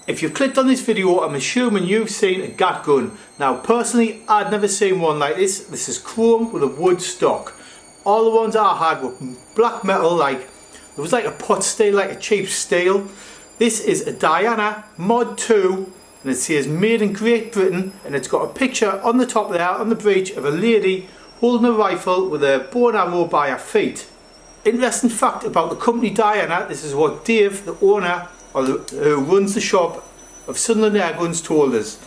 If you've clicked on this video, I'm assuming you've seen a Gat Gun. Now personally, I'd never seen one like this. This is chrome with a wood stock. All the ones I had were black metal, like it was like a pot steel, like a cheap steel. This is a Diana Mod 2 and it says made in Great Britain, and it's got a picture on the top there on the breech of a lady holding a rifle with a bow and arrow by her feet. Interesting fact about the company Diana, this is what Dave, the owner who runs the shop of Sunderland Air Guns, told us.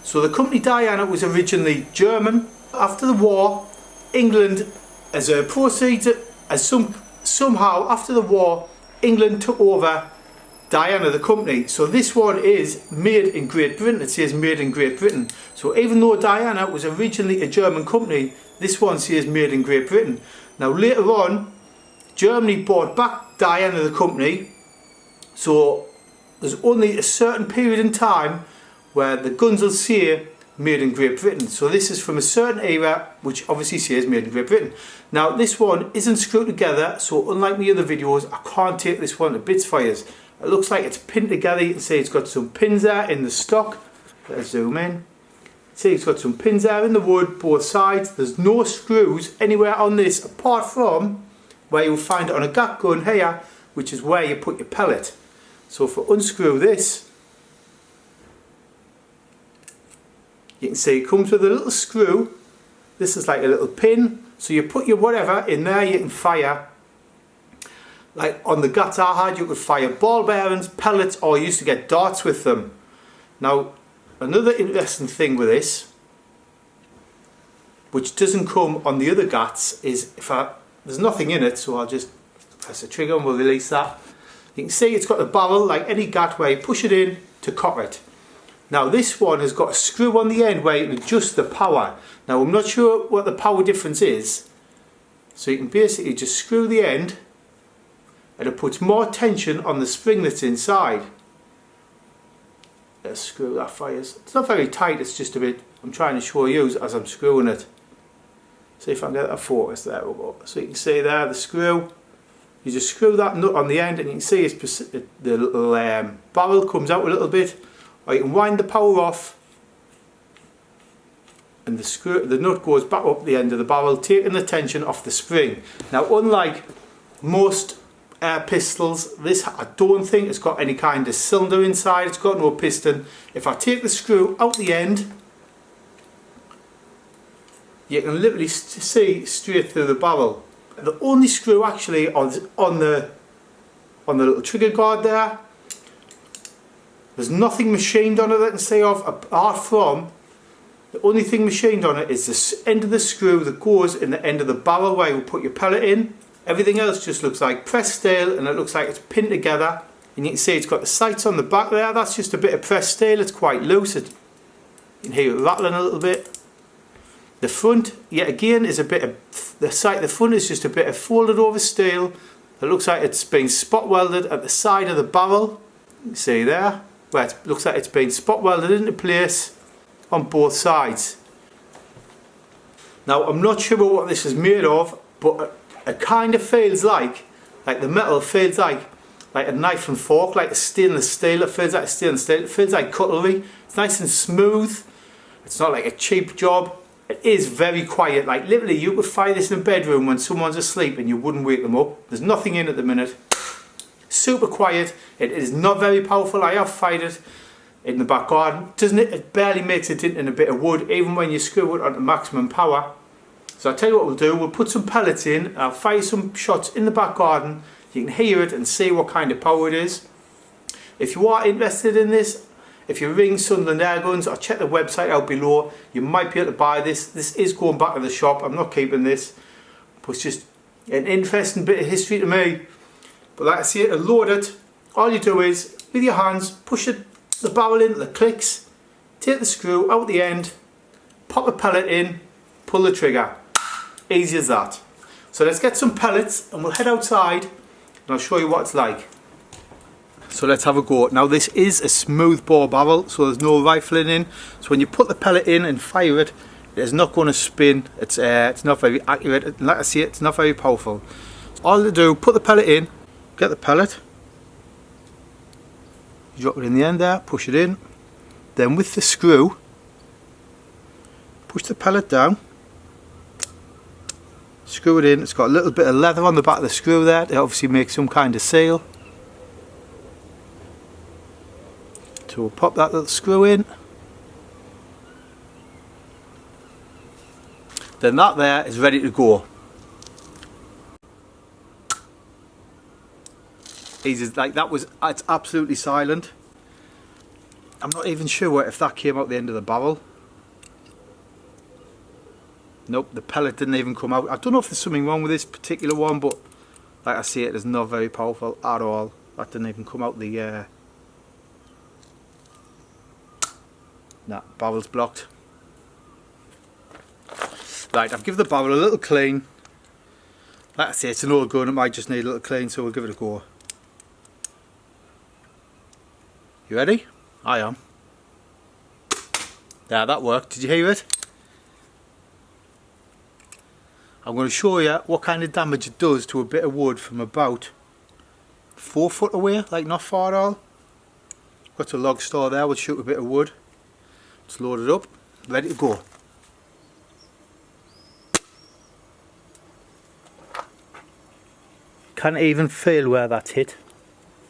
So the company Diana was originally German. After the war, England, as a proceeds, somehow after the war, England took over Diana, the company. So this one is made in Great Britain. It says made in Great Britain. So even though Diana was originally a German company, this one says made in Great Britain. Now later on, Germany bought back Diana, the company. So there's only a certain period in time where the guns will say made in Great Britain. So this is from a certain era which obviously says made in Great Britain. Now this one isn't screwed together, so unlike my other videos, I can't take this one to bits for you. It looks like it's pinned together. You can see it's got some pins there in the stock. Let's zoom in. See, it's got some pins there in the wood, both sides. There's no screws anywhere on this apart from where you'll find it on a Gat Gun here, which is where you put your pellet. So if I unscrew this, you can see it comes with a little screw. This is like a little pin. So you put your whatever in there, you can fire. Like on the Gats I had, you could fire ball bearings, pellets, or you used to get darts with them. Now, another interesting thing with this, which doesn't come on the other Gats, is there's nothing in it, so I'll just press the trigger and we'll release that. You can see it's got a barrel like any Gat where you push it in to cock it. Now this one has got a screw on the end where you can adjust the power. Now I'm not sure what the power difference is. So you can basically just screw the end and it puts more tension on the spring that's inside. Let's screw that for you. It's not very tight, it's just a bit, I'm trying to show you as I'm screwing it. See if I can get that focus. There we go. So you can see there the screw. You just screw that nut on the end and you can see the little barrel comes out a little bit. Or you can wind the power off and the nut goes back up the end of the barrel, taking the tension off the spring. Now unlike most air pistols, this I don't think it's got any kind of cylinder inside. It's got no piston. If I take the screw out the end, you can literally see straight through the barrel. The only screw actually on the little trigger guard there, there's nothing machined on it I can say of, apart from the only thing machined on it is the end of the screw that goes in the end of the barrel where you put your pellet in. Everything else just looks like pressed steel and it looks like it's pinned together. And you can see it's got the sights on the back there. That's just a bit of pressed steel. It's quite loose. You can hear it rattling a little bit. The front, yet again, is a bit of the front is just a bit of folded over steel. It looks like it's been spot welded at the side of the barrel. You can see there, where it looks like it's been spot welded into place on both sides. Now, I'm not sure what this is made of, but it kind of feels like the metal feels like a knife and fork, like a stainless steel. It feels like stainless steel. It feels like cutlery. It's nice and smooth. It's not like a cheap job. It is very quiet, like literally you could fire this in a bedroom when someone's asleep and you wouldn't wake them up. There's nothing in at the minute. Super quiet. It is not very powerful. I have fired it in the back garden. It barely makes a dent in a bit of wood, even when you screw it onto maximum power. So I'll tell you what we'll do. We'll put some pellets in. I'll fire some shots in the back garden. You can hear it and see what kind of power it is. If you are interested in this, if you ring Sunderland Air Guns or check the website out below, you might be able to buy this. This is going back to the shop. I'm not keeping this. But it's just an interesting bit of history to me. But like I say, to load it, all you do is, with your hands, push the barrel into the clicks, take the screw out the end, pop a pellet in, pull the trigger. Easy as that. So let's get some pellets and we'll head outside and I'll show you what it's like. So let's have a go. Now this is a smooth bore barrel, so there's no rifling in. So when you put the pellet in and fire it, it is not going to spin. It's not very accurate. Like I say, it's not very powerful. So all you do, put the pellet in, get the pellet. drop it in the end there, push it in, then with the screw push the pellet down, screw it in. It's got a little bit of leather on the back of the screw there to obviously make some kind of seal. So we'll pop that little screw in. Then that there is ready to go. Easy, like that was, it's absolutely silent. I'm not even sure if that came out the end of the barrel. Nope, the pellet didn't even come out. I don't know if there's something wrong with this particular one, but like I see it is not very powerful at all. That didn't even come out the nah, barrel's blocked. Right, I've given the barrel a little clean. Like I say, it's an old gun, it might just need a little clean, so we'll give it a go. You ready? I am. Yeah, that worked. Did you hear it? I'm going to show you what kind of damage it does to a bit of wood from about 4 foot away, like not far at all. Got a log store there, we'll shoot a bit of wood. Let's load it up, ready to go. Can't even feel where that's hit.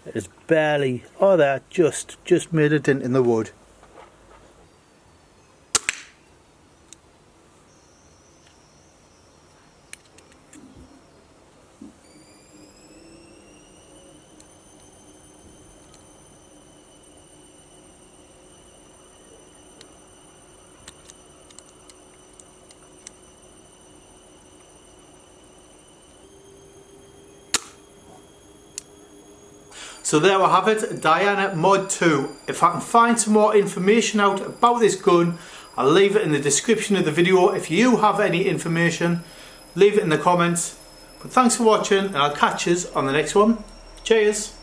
It's barely, oh there, just made a dent in the wood. So there we have it, Diana Mod 2. If I can find some more information out about this gun, I'll leave it in the description of the video. If you have any information, leave it in the comments. But thanks for watching, and I'll catch you on the next one. Cheers!